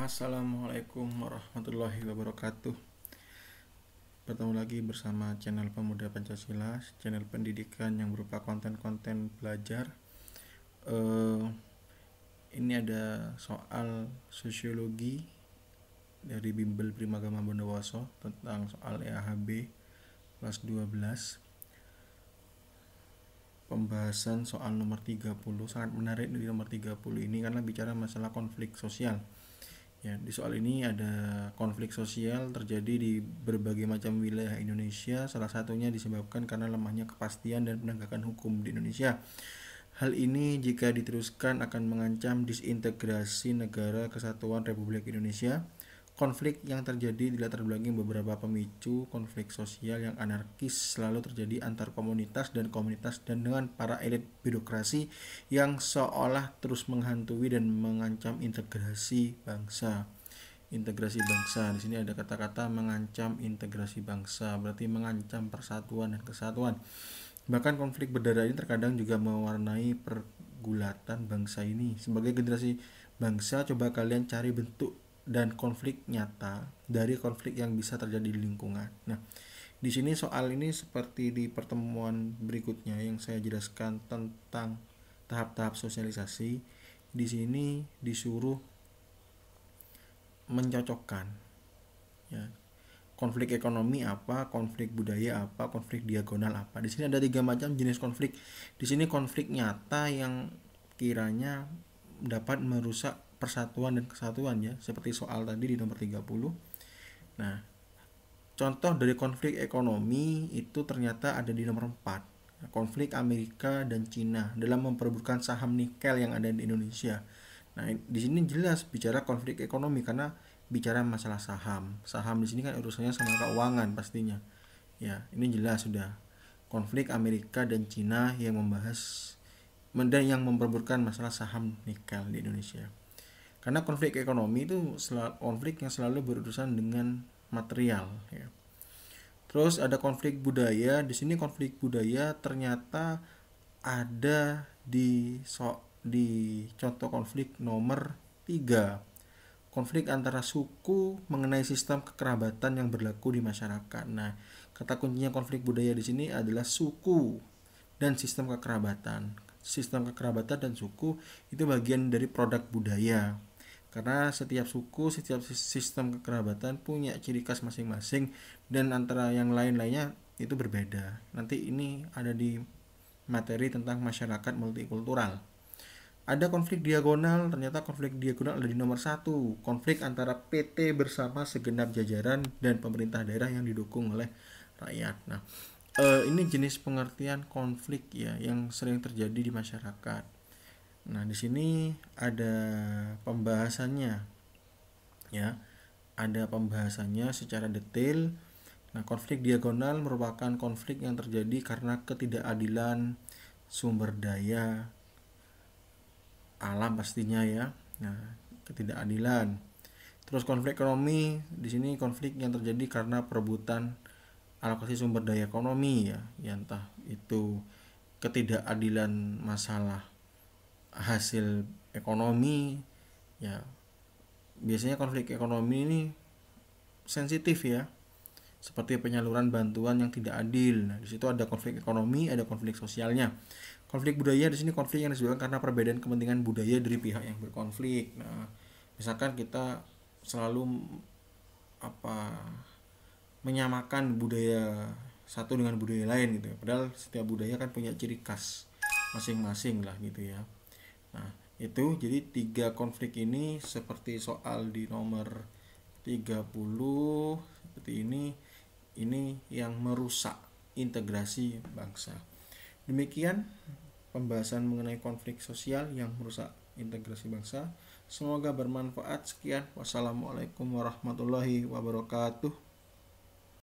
Assalamualaikum warahmatullahi wabarakatuh. Bertemu lagi bersama channel Pemuda Pancasila, channel pendidikan yang berupa konten-konten belajar. Ini ada soal sosiologi dari Bimbel Primagama Bondowoso tentang soal EAHB kelas 12. Pembahasan soal nomor 30 sangat menarik di nomor 30 ini karena bicara masalah konflik sosial. Ya, di soal ini ada konflik sosial terjadi di berbagai macam wilayah Indonesia, salah satunya disebabkan karena lemahnya kepastian dan penegakan hukum di Indonesia. Hal ini jika diteruskan akan mengancam disintegrasi negara kesatuan Republik Indonesia. Konflik yang terjadi dilatar belakangi beberapa pemicu konflik sosial yang anarkis selalu terjadi antar komunitas dan dengan para elit birokrasi yang seolah terus menghantui dan mengancam integrasi bangsa. Integrasi bangsa, di sini ada kata-kata mengancam integrasi bangsa, berarti mengancam persatuan dan kesatuan. Bahkan konflik berdarah ini terkadang juga mewarnai pergulatan bangsa ini. Sebagai generasi bangsa, coba kalian cari bentuk dan konflik nyata dari konflik yang bisa terjadi di lingkungan. Nah, di sini soal ini seperti di pertemuan berikutnya yang saya jelaskan tentang tahap-tahap sosialisasi. Di sini disuruh mencocokkan, ya, konflik ekonomi apa, konflik budaya apa, konflik diagonal apa. Di sini ada 3 macam jenis konflik. Di sini konflik nyata yang kiranya dapat merusak persatuan dan kesatuan, ya, seperti soal tadi di nomor 30. Nah, contoh dari konflik ekonomi itu ternyata ada di nomor 4. Konflik Amerika dan Cina dalam memperebutkan saham nikel yang ada di Indonesia. Nah, di sini jelas bicara konflik ekonomi karena bicara masalah saham. Saham di sini kan urusannya sama keuangan pastinya. Ya, ini jelas sudah. Konflik Amerika dan Cina yang membahas dan yang memperebutkan masalah saham nikel di Indonesia. Karena konflik ekonomi itu konflik yang selalu berurusan dengan material, ya. Terus ada konflik budaya. Di sini konflik budaya ternyata ada di contoh konflik nomor 3. Konflik antara suku mengenai sistem kekerabatan yang berlaku di masyarakat. Nah, kata kuncinya konflik budaya di sini adalah suku dan sistem kekerabatan. Sistem kekerabatan dan suku itu bagian dari produk budaya. Karena setiap suku, setiap sistem kekerabatan punya ciri khas masing-masing dan antara yang lain-lainnya itu berbeda. Nanti ini ada di materi tentang masyarakat multikultural. Ada konflik diagonal, ternyata konflik diagonal ada di nomor 1. Konflik antara PT bersama segenap jajaran dan pemerintah daerah yang didukung oleh rakyat. Nah, ini jenis pengertian konflik, ya, yang sering terjadi di masyarakat. Nah, di sini ada pembahasannya, ya. Ada pembahasannya secara detail. Nah, konflik diagonal merupakan konflik yang terjadi karena ketidakadilan sumber daya alam pastinya, ya. Nah, ketidakadilan. Terus konflik ekonomi, di sini konflik yang terjadi karena perebutan alokasi sumber daya ekonomi, ya. Ya, entah itu ketidakadilan masalah hasil ekonomi, ya. Biasanya konflik ekonomi ini sensitif, ya, seperti penyaluran bantuan yang tidak adil. Nah, di situ ada konflik ekonomi, ada konflik sosialnya. Konflik budaya di sini konflik yang disebabkan karena perbedaan kepentingan budaya dari pihak yang berkonflik. Nah, misalkan kita selalu menyamakan budaya satu dengan budaya lain gitu. Padahal setiap budaya kan punya ciri khas masing-masing lah gitu, ya. Nah, itu jadi 3 konflik ini seperti soal di nomor 30 seperti ini yang merusak integrasi bangsa. Demikian pembahasan mengenai konflik sosial yang merusak integrasi bangsa. Semoga bermanfaat. Sekian, wassalamualaikum warahmatullahi wabarakatuh.